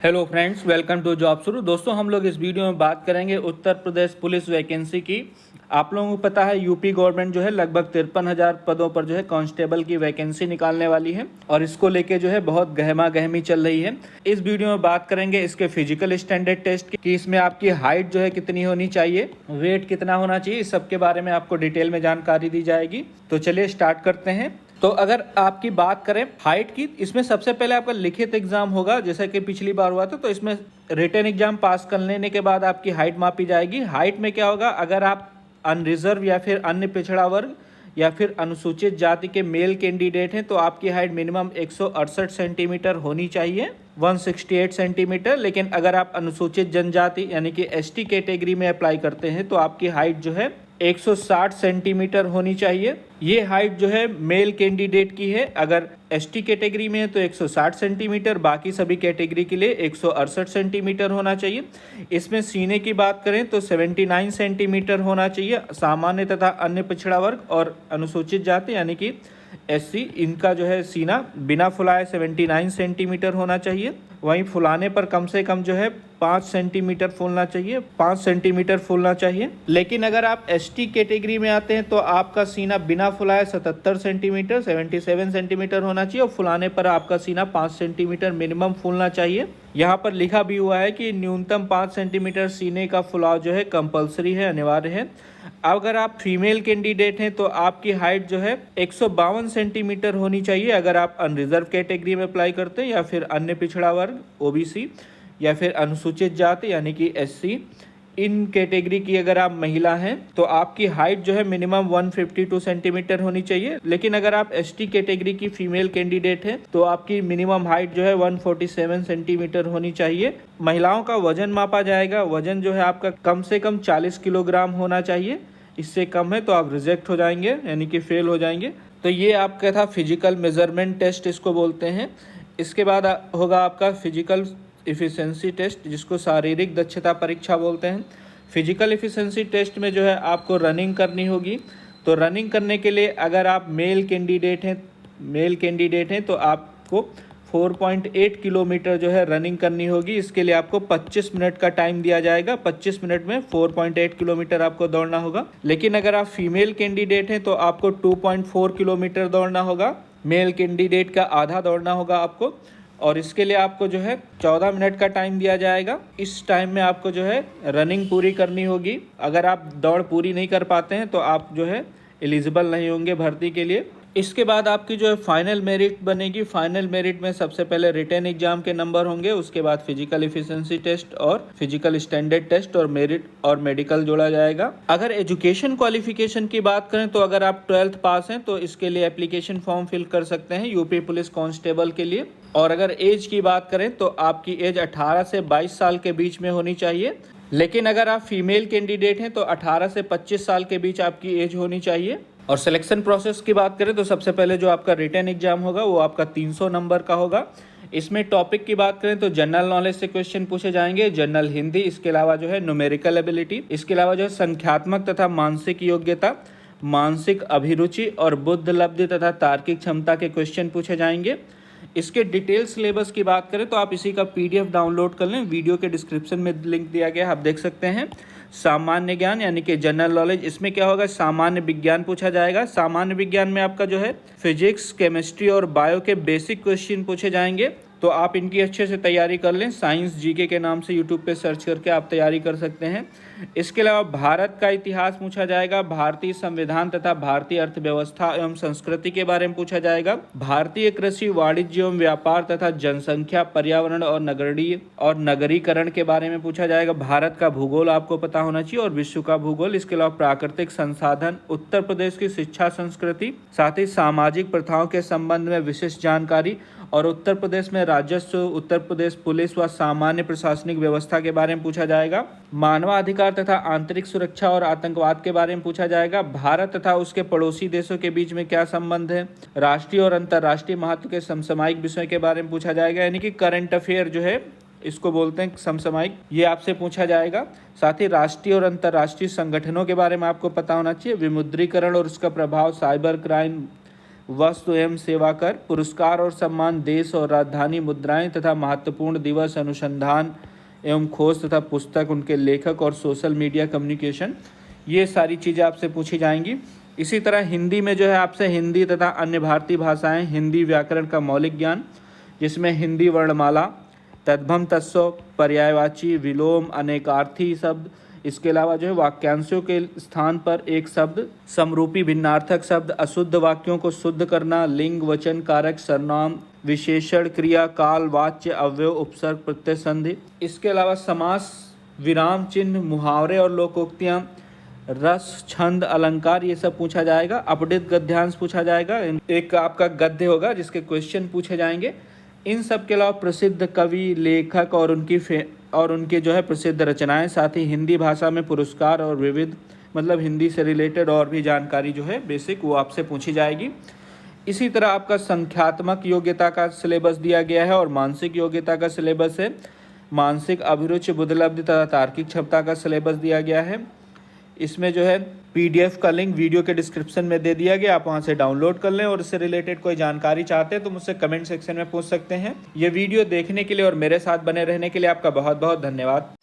Hello friends, welcome to job शुरू। दोस्तों, हम लोग इस वीडियो में बात करेंगे उत्तर प्रदेश पुलिस वैकेंसी की। आप लोगों को पता है यूपी गवर्नमेंट जो है लगभग 53,000 पदों पर जो है कांस्टेबल की वैकेंसी निकालने वाली है और इसको लेके जो है बहुत गहमा गहमी चल रही है। इस वीडियो में बात करेंगे इसके फिजिकल स्टैंडर्ड टेस्ट की कि इसमें आपकी हाइट जो है कितनी होनी चाहिए, वेट कितना होना चाहिए, इस सब के बारे में आपको डिटेल में जानकारी दी जाएगी। तो चलिए स्टार्ट करते हैं। तो अगर आपकी बात करें हाइट की, इसमें सबसे पहले आपका लिखित एग्जाम होगा जैसा कि पिछली बार हुआ था। तो इसमें रिटन एग्जाम पास कर लेने के बाद आपकी हाइट मापी जाएगी। हाइट में क्या होगा, अगर आप अनरिजर्व या फिर अन्य पिछड़ा वर्ग या फिर अनुसूचित जाति के मेल कैंडिडेट हैं तो आपकी हाइट मिनिमम 168 सेंटीमीटर होनी चाहिए, 168 सेंटीमीटर। लेकिन अगर आप अनुसूचित जनजाति यानी कि एसटी कैटेगरी में अप्लाई करते हैं तो आपकी हाइट जो है 160 सेंटीमीटर होनी चाहिए। ये हाइट जो है मेल कैंडिडेट की है। अगर एसटी कैटेगरी में है तो 160 सेंटीमीटर, बाकी सभी कैटेगरी के लिए 168 सेंटीमीटर होना चाहिए। इसमें सीने की बात करें तो 79 सेंटीमीटर होना चाहिए। सामान्य तथा अन्य पिछड़ा वर्ग और अनुसूचित जाति यानी कि एससी, इनका जो है सीना बिना फुलाए 79 सेंटीमीटर होना चाहिए। वहीं फुलाने पर कम से कम जो है 5 सेंटीमीटर फूलना चाहिए, 5 सेंटीमीटर फूलना चाहिए। लेकिन अगर आप एसटी कैटेगरी में आते हैं तो आपका सीना बिना फुलाए 77 सेंटीमीटर 77 सेंटीमीटर होना चाहिए और फुलाने पर आपका सीना 5 सेंटीमीटर मिनिमम फूलना चाहिए। यहाँ पर लिखा भी हुआ है कि न्यूनतम 5 सेंटीमीटर सीने का फुलाव जो है कंपलसरी है, अनिवार्य है। अगर आप फीमेल कैंडिडेट हैं तो आपकी हाइट जो है 152 सेंटीमीटर होनी चाहिए अगर आप अनरिजर्व कैटेगरी में अप्लाई करते हैं या फिर अन्य पिछड़ा वर्ग ओबीसी या फिर अनुसूचित जाति यानी कि एससी, इन कैटेगरी की अगर आप महिला हैं तो आपकी हाइट जो है मिनिमम 152 सेंटीमीटर होनी चाहिए। लेकिन अगर आप एसटी कैटेगरी की फीमेल कैंडिडेट हैं तो आपकी मिनिमम हाइट जो है 147 सेंटीमीटर होनी चाहिए। महिलाओं का वजन मापा जाएगा। वजन जो है आपका कम से कम 40 किलोग्राम होना चाहिए। इससे कम है तो आप रिजेक्ट हो जाएंगे यानी कि फेल हो जाएंगे। तो ये आपका था फिजिकल मेजरमेंट टेस्ट, इसको बोलते हैं। इसके बाद होगा आपका फिजिकल इफ़िशेंसी टेस्ट, जिसको शारीरिक दक्षता परीक्षा बोलते हैं। फिजिकल इफ़िशेंसी टेस्ट में जो है आपको रनिंग करनी होगी। तो रनिंग करने के लिए अगर आप मेल कैंडिडेट हैं तो आपको 4.8 किलोमीटर जो है रनिंग करनी होगी। इसके लिए आपको 25 मिनट का टाइम दिया जाएगा। 25 मिनट में 4.8 किलोमीटर आपको दौड़ना होगा। लेकिन अगर आप फीमेल कैंडिडेट हैं तो आपको 2.4 किलोमीटर दौड़ना होगा। मेल कैंडिडेट का आधा दौड़ना होगा आपको, और इसके लिए आपको जो है 14 मिनट का टाइम दिया जाएगा। इस टाइम में आपको जो है रनिंग पूरी करनी होगी। अगर आप दौड़ पूरी नहीं कर पाते हैं तो आप जो है एलिजिबल नहीं होंगे भर्ती के लिए। इसके बाद आपकी जो है फाइनल मेरिट बनेगी। फाइनल मेरिट में सबसे पहले रिटन एग्जाम के नंबर होंगे, उसके बाद फिजिकल इफिशिएंसी टेस्ट और फिजिकल स्टैंडर्ड टेस्ट और मेरिट और मेडिकल जोड़ा जाएगा। अगर एजुकेशन क्वालिफिकेशन की बात करें तो अगर आप 12th पास हैं तो इसके लिए एप्लीकेशन फॉर्म फिल कर सकते हैं यूपी पुलिस कांस्टेबल के लिए। और अगर एज की बात करें तो आपकी एज 18 से 22 साल के बीच में होनी चाहिए। लेकिन अगर आप फीमेल कैंडिडेट हैं तो 18 से 25 साल के बीच आपकी एज होनी चाहिए। और सिलेक्शन प्रोसेस की बात करें तो सबसे पहले जो आपका रिटन एग्जाम होगा वो आपका 300 नंबर का होगा। इसमें टॉपिक की बात करें तो जनरल नॉलेज से क्वेश्चन पूछे जाएंगे, जनरल हिंदी, इसके अलावा जो है न्यूमेरिकल एबिलिटी, इसके अलावा जो है संख्यात्मक तथा मानसिक योग्यता, मानसिक अभिरुचि और बुद्ध लब्धि तथा तार्किक क्षमता के क्वेश्चन पूछे जाएंगे। इसके डिटेल सिलेबस की बात करें तो आप इसी का पीडीएफ डाउनलोड कर लें, वीडियो के डिस्क्रिप्शन में लिंक दिया गया है, आप देख सकते हैं। सामान्य ज्ञान यानी कि जनरल नॉलेज, इसमें क्या होगा, सामान्य विज्ञान पूछा जाएगा। सामान्य विज्ञान में आपका जो है फिजिक्स, केमिस्ट्री और बायो के बेसिक क्वेश्चन पूछे जाएंगे। तो आप इनकी अच्छे से तैयारी कर लें। साइंस जीके के नाम से यूट्यूब पे सर्च करके आप तैयारी कर सकते हैं। इसके अलावा भारत का इतिहास पूछा जाएगा, भारतीय संविधान तथा भारतीय अर्थव्यवस्था एवं संस्कृति के बारे में पूछा जाएगा, भारतीय कृषि, वाणिज्य एवं व्यापार तथा जनसंख्या, पर्यावरण और नगरीकरण के बारे में पूछा जाएगा। भारत का भूगोल आपको पता होना चाहिए और विश्व का भूगोल। इसके अलावा प्राकृतिक संसाधन, उत्तर प्रदेश की शिक्षा संस्कृति, साथ ही सामाजिक प्रथाओं के संबंध में विशिष्ट जानकारी और उत्तर प्रदेश में राजस्व, उत्तर प्रदेश पुलिस व सामान्य प्रशासनिक व्यवस्था के बारे में पूछा जाएगा। मानवाधिकार तथा आंतरिक सुरक्षा और आतंकवाद के बारे में पूछा जाएगा। भारत तथा उसके पड़ोसी देशों के बीच में क्या संबंध है, राष्ट्रीय और अंतर्राष्ट्रीय महत्व के समसामयिक विषयों के बारे में पूछा जाएगा, यानी कि करंट अफेयर जो है इसको बोलते हैं समसामयिक, ये आपसे पूछा जाएगा। साथ ही राष्ट्रीय और अंतर्राष्ट्रीय संगठनों के बारे में आपको पता होना चाहिए, विमुद्रीकरण और उसका प्रभाव, साइबर क्राइम वस्तु एवं सेवा कर, पुरस्कार और सम्मान, देश और राजधानी मुद्राएं तथा महत्वपूर्ण दिवस, अनुसंधान एवं खोज तथा पुस्तक, उनके लेखक और सोशल मीडिया कम्युनिकेशन, ये सारी चीज़ें आपसे पूछी जाएंगी। इसी तरह हिंदी में जो है आपसे हिंदी तथा अन्य भारतीय भाषाएं, हिंदी व्याकरण का मौलिक ज्ञान, जिसमें हिंदी वर्णमाला, तद्भव तत्सव, पर्यायवाची, विलोम, अनेकार्थी शब्द, इसके अलावा जो है वाक्यांशों के स्थान पर एक शब्द, समरूपी भिन्नार्थक शब्द, अशुद्ध वाक्यों को शुद्ध करना, लिंग, वचन, कारक, सर्वनाम, विशेषण, क्रिया, काल, वाच्य, अव्यय, उपसर्ग, प्रत्यय, संधि, इसके अलावा समास, विराम चिन्ह, मुहावरे और लोकोक्तियाँ, रस, छंद, अलंकार, ये सब पूछा जाएगा। अपडेट गद्यांश पूछा जाएगा, एक आपका गद्य होगा जिसके क्वेश्चन पूछे जाएंगे। इन सब के अलावा प्रसिद्ध कवि, लेखक और उनकी जो है प्रसिद्ध रचनाएं, साथ ही हिंदी भाषा में पुरस्कार और विविध मतलब हिंदी से रिलेटेड और भी जानकारी जो है बेसिक वो आपसे पूछी जाएगी। इसी तरह आपका संख्यात्मक योग्यता का सिलेबस दिया गया है और मानसिक योग्यता का सिलेबस है। मानसिक अभिरुचि, बुद्धिलब्धि तथा तार्किक क्षमता का सिलेबस दिया गया है। इसमें जो है PDF का लिंक वीडियो के डिस्क्रिप्शन में दे दिया गया, आप वहां से डाउनलोड कर लें और इससे रिलेटेड कोई जानकारी चाहते हैं तो मुझसे कमेंट सेक्शन में पूछ सकते हैं। ये वीडियो देखने के लिए और मेरे साथ बने रहने के लिए आपका बहुत बहुत धन्यवाद।